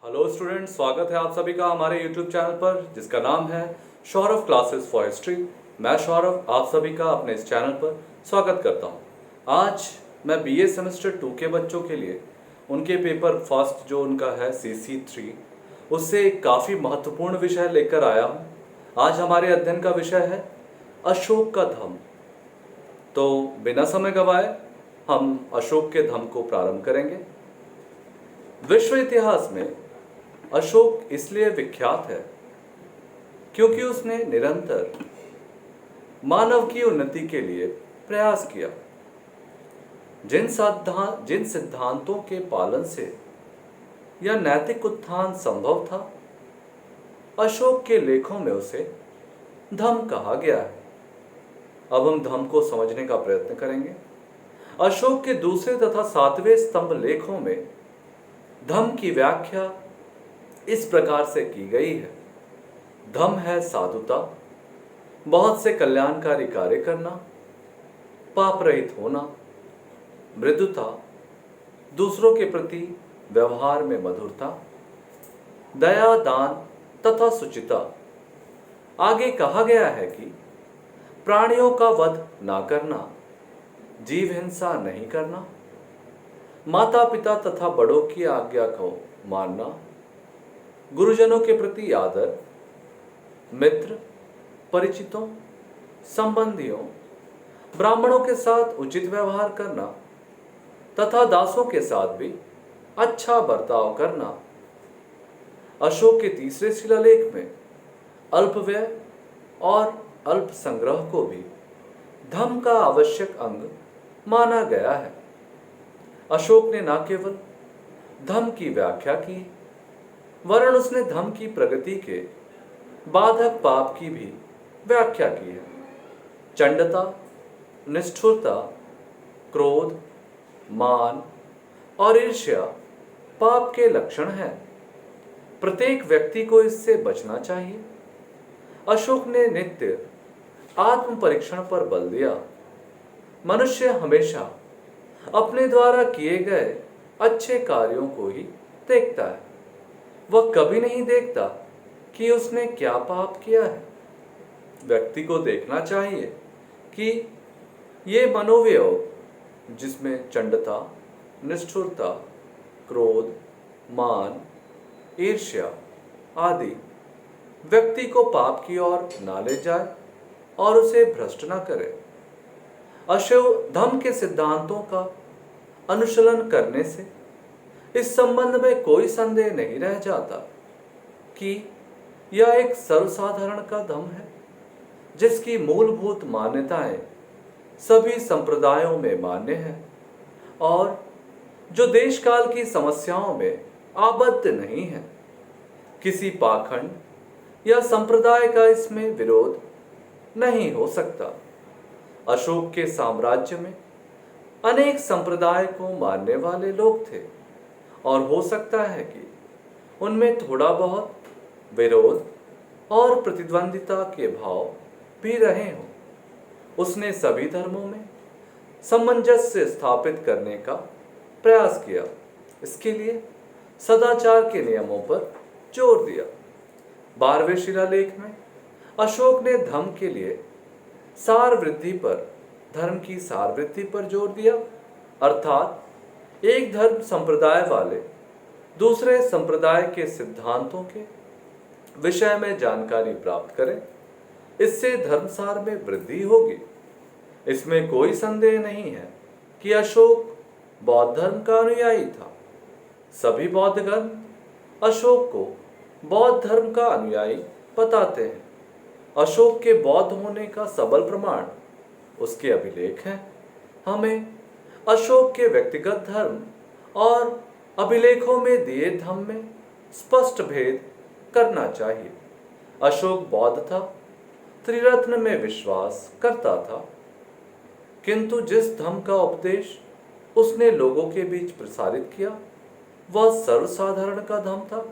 Hello students, स्वागत है आप सभी का हमारे यूट्यूब चैनल पर जिसका नाम है सौरभ क्लासेस फॉर हिस्ट्री। मैं सौरभ आप सभी का अपने इस चैनल पर स्वागत करता हूं। आज मैं बीए सेमेस्टर 2 के बच्चों के लिए उनके पेपर फर्स्ट जो उनका है CC3 उससे एक काफ़ी महत्वपूर्ण विषय लेकर आया हूं। आज हमारे अध्ययन का विषय है अशोक का धम्म। तो बिना समय गवाए हम अशोक के धम्म को प्रारंभ करेंगे। विश्व इतिहास में अशोक इसलिए विख्यात है क्योंकि उसने निरंतर मानव की उन्नति के लिए प्रयास किया। जिन सिद्धांतों के पालन से यह नैतिक उत्थान संभव था, अशोक के लेखों में उसे धम्म कहा गया है। अब हम धम्म को समझने का प्रयत्न करेंगे। अशोक के दूसरे तथा सातवें स्तंभ लेखों में धम्म की व्याख्या इस प्रकार से की गई है। धम्म है साधुता, बहुत से कल्याणकारी कार्य करना, पाप रहित होना, मृदुता, दूसरों के प्रति व्यवहार में मधुरता, दया, दान तथा सुचिता। आगे कहा गया है कि प्राणियों का वध ना करना, जीव हिंसा नहीं करना, माता पिता तथा बड़ों की आज्ञा को मानना, गुरुजनों के प्रति आदर, मित्र, परिचितों, संबंधियों, ब्राह्मणों के साथ उचित व्यवहार करना तथा दासों के साथ भी अच्छा बर्ताव करना। अशोक के तीसरे शिलालेख में अल्प व्यय और अल्प संग्रह को भी धम्म का आवश्यक अंग माना गया है। अशोक ने न केवल धम्म की व्याख्या की, वरन उसने धम्म की प्रगति के बाधक पाप की भी व्याख्या की है। चंडता, निष्ठुरता, क्रोध, मान और ईर्ष्या पाप के लक्षण हैं। प्रत्येक व्यक्ति को इससे बचना चाहिए। अशोक ने नित्य आत्म परीक्षण पर बल दिया। मनुष्य हमेशा अपने द्वारा किए गए अच्छे कार्यों को ही देखता है। वह कभी नहीं देखता कि उसने क्या पाप किया है। व्यक्ति को देखना चाहिए कि ये मनोवियोग जिसमें चंडता, निष्ठुरता, क्रोध, मान, ईर्ष्या आदि व्यक्ति को पाप की ओर ना ले जाए और उसे भ्रष्ट ना करे। अशोक धम्म के सिद्धांतों का अनुशीलन करने से इस संबंध में कोई संदेह नहीं रह जाता कि यह एक सर्वसाधारण का धम्म है जिसकी मूलभूत मान्यताएं सभी संप्रदायों में मान्य है और जो देश काल की समस्याओं में आबद्ध नहीं है। किसी पाखंड या संप्रदाय का इसमें विरोध नहीं हो सकता। अशोक के साम्राज्य में अनेक संप्रदाय को मानने वाले लोग थे और हो सकता है कि उनमें थोड़ा बहुत विरोध और प्रतिद्वंदिता के भाव भी रहे हों। उसने सभी धर्मों में सामंजस्य स्थापित करने का प्रयास किया। इसके लिए सदाचार के नियमों पर जोर दिया। 12वें शिलालेख में अशोक ने धम्म के लिए सार वृद्धि पर, धर्म की सार वृद्धि पर जोर दिया, अर्थात एक धर्म संप्रदाय वाले दूसरे संप्रदाय के सिद्धांतों के विषय में जानकारी प्राप्त करें। इससे धर्मसार में वृद्धि होगी। इसमें कोई संदेह नहीं है कि अशोक बौद्ध धर्म का अनुयायी था। सभी बौद्ध ग्रंथ अशोक को बौद्ध धर्म का अनुयायी बताते हैं। अशोक के बौद्ध होने का सबल प्रमाण उसके अभिलेख हैं। हमें अशोक के व्यक्तिगत धर्म और अभिलेखों में दिए धम्म में स्पष्ट भेद करना चाहिए। अशोक बौद्ध था, त्रिरत्न में विश्वास करता था, किंतु जिस धम्म का उपदेश उसने लोगों के बीच प्रसारित किया वह सर्वसाधारण का धम्म था,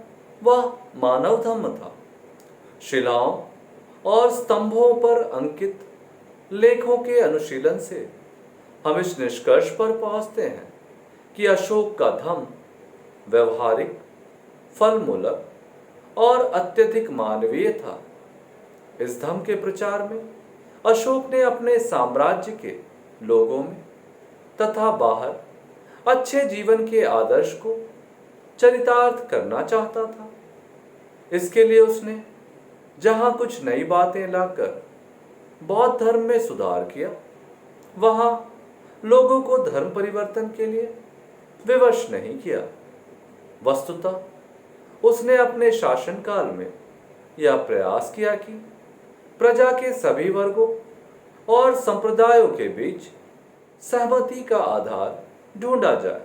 वह मानव धम्म था। शिलाओं और स्तंभों पर अंकित लेखों के अनुशीलन से हम इस निष्कर्ष पर पहुंचते हैं कि अशोक का धम्म व्यवहारिक, फल मूलक और अत्यधिक मानवीय था। इस धम्म के प्रचार में अशोक ने अपने साम्राज्य के लोगों में तथा बाहर अच्छे जीवन के आदर्श को चरितार्थ करना चाहता था। इसके लिए उसने जहां कुछ नई बातें लाकर बौद्ध धर्म में सुधार किया, वहां लोगों को धर्म परिवर्तन के लिए विवश नहीं किया। वस्तुतः उसने अपने शासनकाल में यह प्रयास किया कि प्रजा के सभी वर्गों और संप्रदायों के बीच सहमति का आधार ढूंढा जाए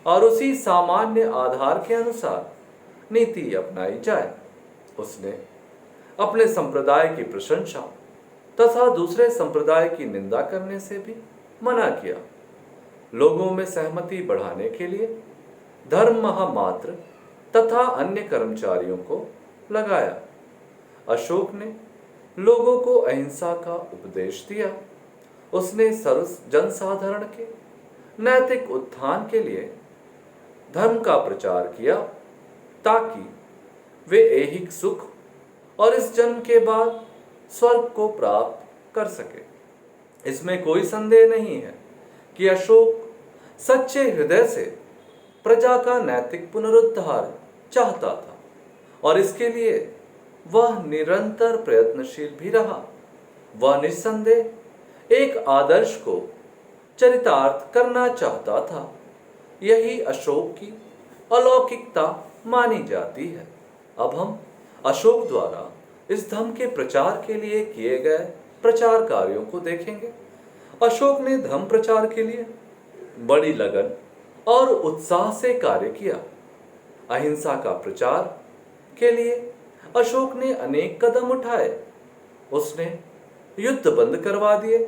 और उसी सामान्य आधार के अनुसार नीति अपनाई जाए। उसने अपने संप्रदाय की प्रशंसा तथा दूसरे संप्रदाय की निंदा करने से भी मना किया। लोगों में सहमति बढ़ाने के लिए धर्म महामात्र तथा अन्य कर्मचारियों को लगाया। अशोक ने लोगों को अहिंसा का उपदेश दिया। उसने सर्व जनसाधारण के नैतिक उत्थान के लिए धर्म का प्रचार किया ताकि वे ऐहिक सुख और इस जन्म के बाद स्वर्ग को प्राप्त कर सके। इसमें कोई संदेह नहीं है कि अशोक सच्चे हृदय से प्रजा का नैतिक पुनरुद्धार चाहता था और इसके लिए वह निरंतर प्रयत्नशील भी रहा। वह निस्संदेह एक आदर्श को चरितार्थ करना चाहता था। यही अशोक की अलौकिकता मानी जाती है। अब हम अशोक द्वारा इस धम्म के प्रचार के लिए किए गए प्रचार कार्यों को देखेंगे। अशोक ने धम्म प्रचार के लिए बड़ी लगन और उत्साह से कार्य किया। अहिंसा का प्रचार के लिए अशोक ने अनेक कदम उठाए। उसने युद्ध बंद करवा दिए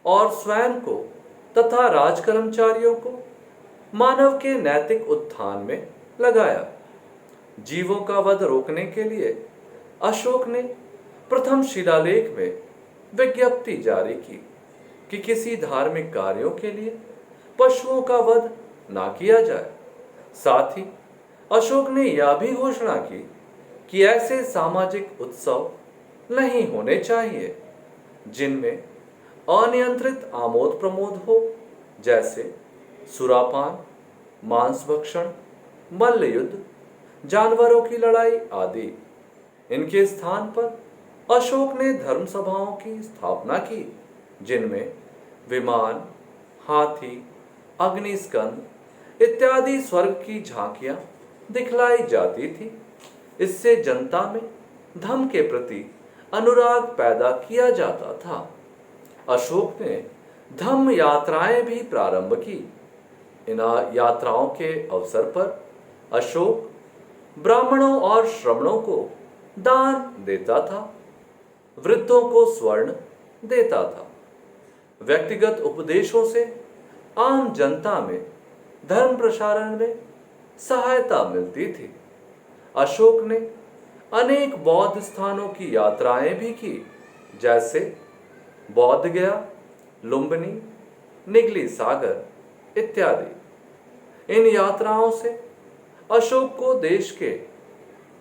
और स्वयं को तथा राज कर्मचारियों को मानव के नैतिक उत्थान में लगाया। जीवों का वध रोकने के लिए अशोक ने प्रथम शिलालेख में विज्ञप्ति जारी की कि किसी धार्मिक कार्यों के लिए पशुओं का वध ना किया जाए। साथ ही अशोक ने यह भी घोषणा की कि ऐसे सामाजिक उत्सव नहीं होने चाहिए जिनमें अनियंत्रित आमोद प्रमोद हो, जैसे सुरापान, मांस भक्षण, मल्ल युद्ध, जानवरों की लड़ाई आदि। इनके स्थान पर अशोक ने धर्म सभाओं की स्थापना की जिनमें विमान, हाथी, अग्निस्कंद इत्यादि स्वर्ग की झांकियां दिखलाई जाती थी। इससे जनता में धर्म के प्रति अनुराग पैदा किया जाता था। अशोक ने धम्म यात्राएं भी प्रारंभ की। इन यात्राओं के अवसर पर अशोक ब्राह्मणों और श्रमणों को दान देता था, वृद्धों को स्वर्ण देता था। व्यक्तिगत उपदेशों से आम जनता में धर्म प्रसारण में सहायता मिलती थी। अशोक ने अनेक बौद्ध स्थानों की यात्राएं भी की, जैसे बौद्ध गया, लुम्बिनी, निगली सागर इत्यादि। इन यात्राओं से अशोक को देश के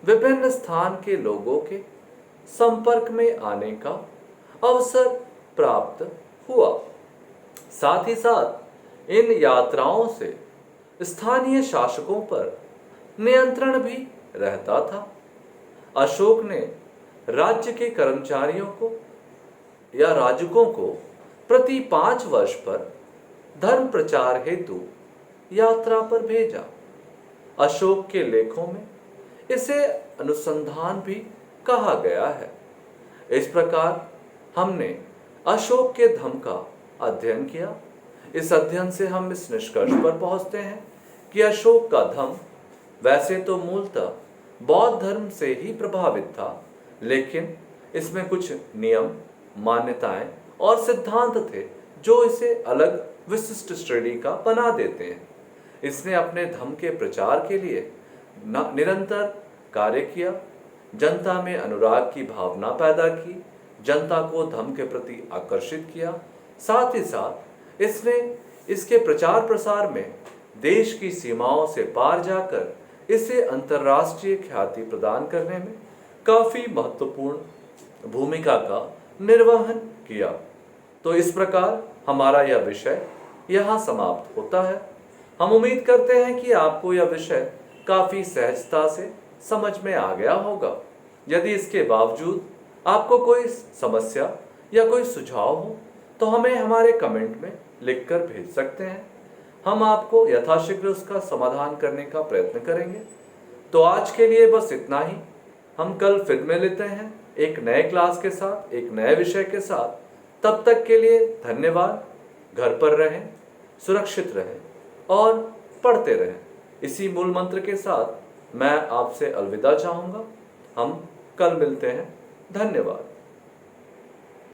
विभिन्न स्थान के लोगों के संपर्क में आने का अवसर प्राप्त हुआ। साथ ही साथ इन यात्राओं से स्थानीय शासकों पर नियंत्रण भी रहता था। अशोक ने राज्य के कर्मचारियों को या राजकों को प्रति 5 वर्ष पर धर्म प्रचार हेतु यात्रा पर भेजा। अशोक के लेखों में इसे अनुसंधान भी कहा गया है। इस प्रकार हमने अशोक के धम्म का अध्ययन किया। इस अध्ययन से हम इस निष्कर्ष पर पहुंचते हैं कि अशोक का धम्म वैसे तो मूलतः बौद्ध धर्म से ही प्रभावित था, लेकिन इसमें कुछ नियम, मान्यताएं और सिद्धांत थे जो इसे अलग विशिष्ट श्रेणी का बना देते हैं। इसने अपने धम्म के प्रचार के लिए निरंतर कार्य किया, जनता में अनुराग की भावना पैदा की, जनता को धम्म के प्रति आकर्षित किया। साथ ही साथ इसने इसके प्रचार प्रसार में देश की सीमाओं से पार जाकर इसे अंतर्राष्ट्रीय ख्याति प्रदान करने में काफी महत्वपूर्ण भूमिका का निर्वहन किया। तो इस प्रकार हमारा यह विषय यहाँ समाप्त होता है। हम उम्मीद करते हैं कि आपको यह विषय काफी सहजता से समझ में आ गया होगा। यदि इसके बावजूद आपको कोई समस्या या कोई सुझाव हो तो हमें हमारे कमेंट में लिखकर भेज सकते हैं। हम आपको यथाशीघ्र उसका समाधान करने का प्रयत्न करेंगे। तो आज के लिए बस इतना ही। हम कल फिर मिल लेते हैं एक नए क्लास के साथ, एक नए विषय के साथ। तब तक के लिए धन्यवाद। घर पर रहें, सुरक्षित रहें और पढ़ते रहें। इसी मूल मंत्र के साथ मैं आपसे अलविदा चाहूँगा। हम कल मिलते हैं। धन्यवाद।